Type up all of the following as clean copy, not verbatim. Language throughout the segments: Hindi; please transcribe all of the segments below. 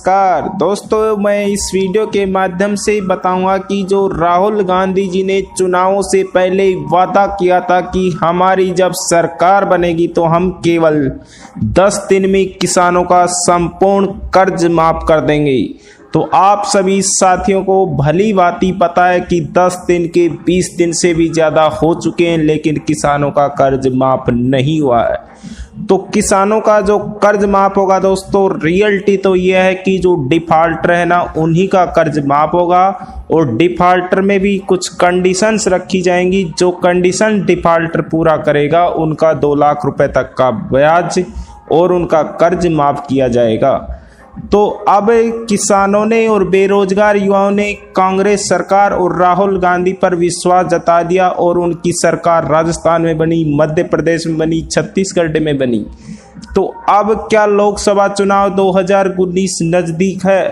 नमस्कार दोस्तों, मैं इस वीडियो के माध्यम से बताऊंगा कि जो राहुल गांधी जी ने चुनावों से पहले वादा किया था कि हमारी जब सरकार बनेगी तो हम केवल 10 दिन में किसानों का संपूर्ण कर्ज माफ कर देंगे। तो आप सभी साथियों को भली भांति पता है कि 10 दिन के 20 दिन से भी ज़्यादा हो चुके हैं, लेकिन किसानों का कर्ज माफ नहीं हुआ है। तो किसानों का जो कर्ज माफ होगा दोस्तों, रियलिटी तो यह है कि जो डिफॉल्टर है ना, उन्हीं का कर्ज माफ होगा। और डिफॉल्टर में भी कुछ कंडीशंस रखी जाएंगी। जो कंडीशन डिफॉल्टर पूरा करेगा उनका 2 लाख रुपए तक का ब्याज और उनका कर्ज माफ किया जाएगा। तो अब किसानों ने और बेरोजगार युवाओं ने कांग्रेस सरकार और राहुल गांधी पर विश्वास जता दिया और उनकी सरकार राजस्थान में बनी, मध्य प्रदेश में बनी, छत्तीसगढ़ में बनी। तो अब क्या लोकसभा चुनाव 2019 नजदीक है।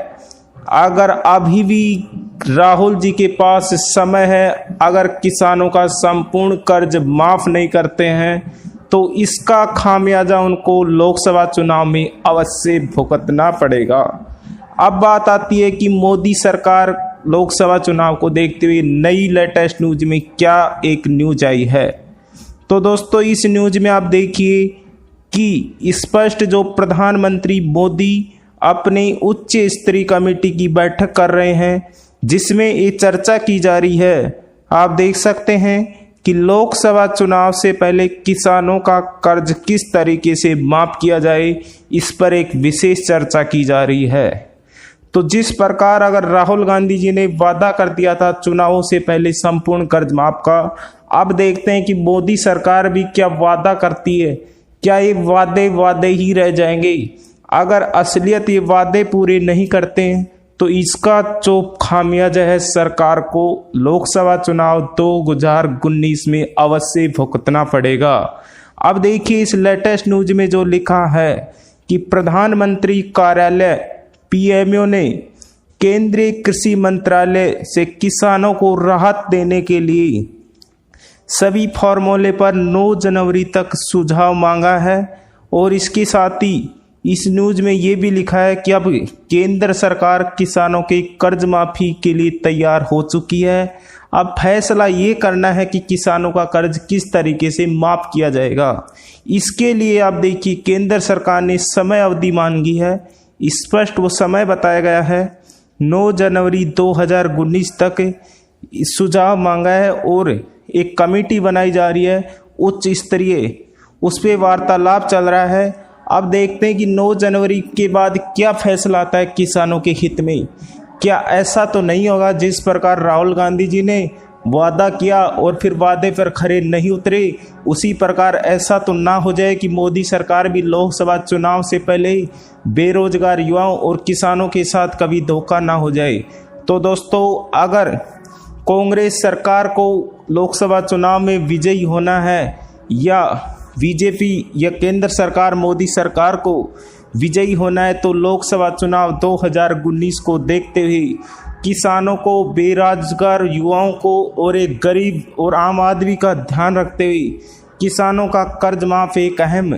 अगर अभी भी राहुल जी के पास समय है, अगर किसानों का संपूर्ण कर्ज माफ नहीं करते हैं तो इसका खामियाजा उनको लोकसभा चुनाव में अवश्य भुगतना पड़ेगा। अब बात आती है कि मोदी सरकार लोकसभा चुनाव को देखते हुए नई लेटेस्ट न्यूज में क्या एक न्यूज आई है। तो दोस्तों, इस न्यूज में आप देखिए कि स्पष्ट जो प्रधानमंत्री मोदी अपनी उच्च स्तरीय कमेटी की बैठक कर रहे हैं, जिसमें ये चर्चा की जा रही है। आप देख सकते हैं कि लोकसभा चुनाव से पहले किसानों का कर्ज किस तरीके से माफ किया जाए, इस पर एक विशेष चर्चा की जा रही है। तो जिस प्रकार अगर राहुल गांधी जी ने वादा कर दिया था चुनावों से पहले संपूर्ण कर्ज माफ का, अब देखते हैं कि मोदी सरकार भी क्या वादा करती है। क्या ये वादे ही रह जाएंगे? अगर असलियत ये वादे पूरे नहीं करते हैं तो इसका जो खामियाजा है सरकार को लोकसभा चुनाव 2019 में अवश्य भुगतना पड़ेगा। अब देखिए इस लेटेस्ट न्यूज में जो लिखा है कि प्रधानमंत्री कार्यालय पीएमओ ने केंद्रीय कृषि मंत्रालय से किसानों को राहत देने के लिए सभी फॉर्मूले पर 9 जनवरी तक सुझाव मांगा है। और इसके साथ ही इस न्यूज में ये भी लिखा है कि अब केंद्र सरकार किसानों के कर्ज माफी के लिए तैयार हो चुकी है। अब फैसला ये करना है कि किसानों का कर्ज किस तरीके से माफ किया जाएगा। इसके लिए आप देखिए केंद्र सरकार ने समय अवधि मांगी है। स्पष्ट वो समय बताया गया है 9 जनवरी 2019 तक सुझाव मांगा है और एक कमेटी बनाई जा रही है उच्च स्तरीय, उस पर वार्तालाप चल रहा है। अब देखते हैं कि 9 जनवरी के बाद क्या फैसला आता है किसानों के हित में। क्या ऐसा तो नहीं होगा जिस प्रकार राहुल गांधी जी ने वादा किया और फिर वादे पर खरे नहीं उतरे, उसी प्रकार ऐसा तो ना हो जाए कि मोदी सरकार भी लोकसभा चुनाव से पहले बेरोजगार युवाओं और किसानों के साथ कभी धोखा ना हो जाए। तो दोस्तों, अगर कांग्रेस सरकार को लोकसभा चुनाव में विजयी होना है या बीजेपी या केंद्र सरकार मोदी सरकार को विजयी होना है तो लोकसभा चुनाव 2019 को देखते हुए किसानों को, बेरोजगार युवाओं को और एक गरीब और आम आदमी का ध्यान रखते हुए किसानों का कर्ज माफ एक अहम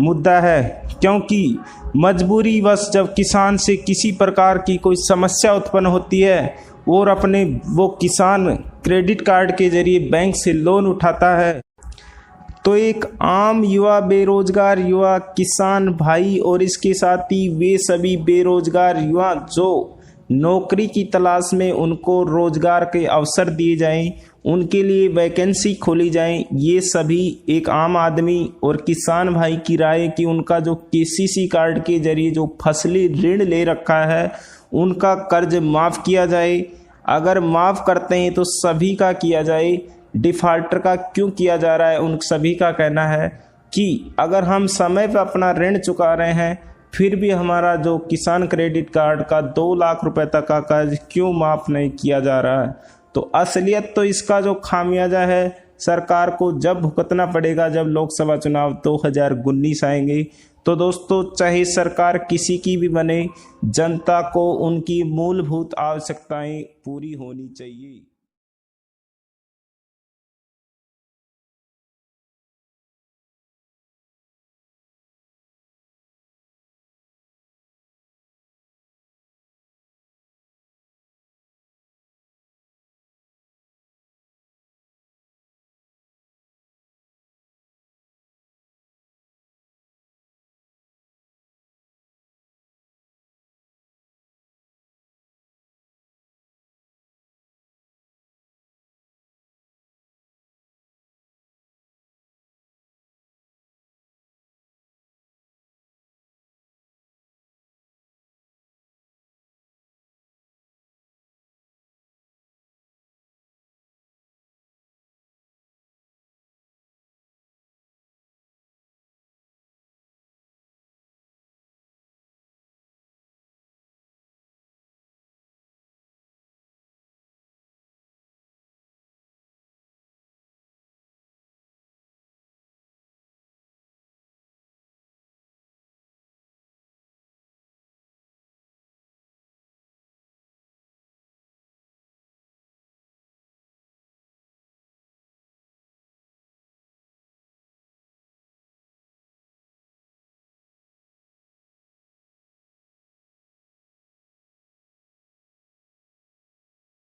मुद्दा है। क्योंकि मजबूरी वश जब किसान से किसी प्रकार की कोई समस्या उत्पन्न होती है और अपने वो किसान क्रेडिट कार्ड के जरिए बैंक से लोन उठाता है, तो एक आम युवा, बेरोजगार युवा, किसान भाई और इसके साथ ही वे सभी बेरोजगार युवा जो नौकरी की तलाश में, उनको रोजगार के अवसर दिए जाएं, उनके लिए वैकेंसी खोली जाए, ये सभी एक आम आदमी और किसान भाई की राय कि उनका जो केसीसी कार्ड के जरिए जो फसली ऋण ले रखा है उनका कर्ज माफ़ किया जाए। अगर माफ़ करते हैं तो सभी का किया जाए, डिफॉल्टर का क्यों किया जा रहा है। उन सभी का कहना है कि अगर हम समय पर अपना ऋण चुका रहे हैं फिर भी हमारा जो किसान क्रेडिट कार्ड का 2 लाख रुपए तक का कर्ज क्यों माफ नहीं किया जा रहा है। तो असलियत तो इसका जो खामियाजा है सरकार को जब भुगतना पड़ेगा जब लोकसभा चुनाव 2019 आएंगे। तो दोस्तों, चाहे सरकार किसी की भी बने, जनता को उनकी मूलभूत आवश्यकताएं पूरी होनी चाहिए।